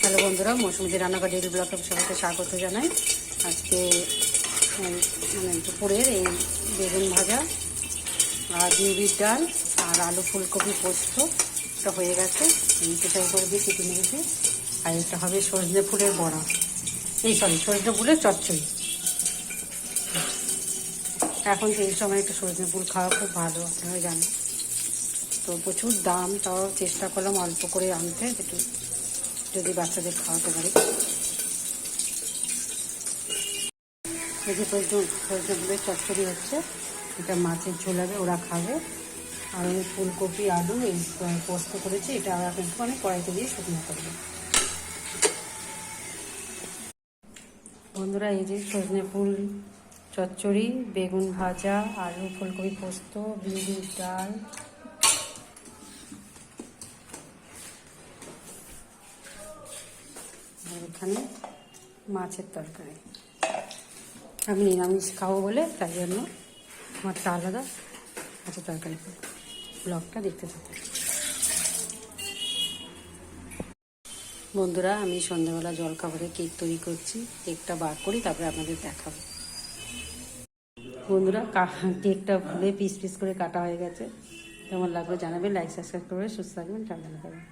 Hello বন্ধুরা, মৌসুমী রান্নাঘর daily ব্লগে সবাইকে স্বাগত জানাই। আজকে মানে দুপুরের এই বেগুন ভাজা আর বিউলির ডাল আর আলু ফুলকপি পোস্ত এটা হয়ে গেছে। সেটাই করে দিয়ে কেটে নিয়েছি। আর এটা হবে সজনে ফুলের বড়া, সজনে ফুলের চচ্চড়ি। এখন তো এই সময় একটু সজনে ফুল খাওয়া খুব ভালো, আপনারা জানেন। তো প্রচুর দাম, তাও চেষ্টা করলাম অল্প করে আনতে, একটু যদি বাচ্চাদের খাওয়াতে পারি। এই যে সজনে ফুলের চচ্চড়ি হচ্ছে, এটা মাছের ঝোল হবে, ওরা খাবে। আর আমি ফুলকপি আলু এই পোস্ত করেছি, এটা আর একটুখানি কড়াইতে দিয়ে শুকনো করবো। বন্ধুরা, এই যে সজনে ফুল চচ্চড়ি, বেগুন ভাজা, আলু ফুলকপি পোস্ত, বিউলির ডাল, আর এখানে মাছের তরকারি। আমি নিরামিষ খাবো বলে তাই জন্য আমারটা আলাদা মাছের তরকারি। ব্লগটা দেখতে থাকুন বন্ধুরা। আমি সন্ধ্যাবেলা জলখাবারে কেক তৈরি করছি, কেকটা বার করি তারপরে আপনাদের দেখাবো। বন্ধুরা, কেকটা ভুলে পিস পিস করে কাটা হয়ে গেছে। কেমন লাগবে জানাবেন, লাইক সাবস্ক্রাইব করে সুস্থ থাকবেন, ঠান্ডা লাগাবেন।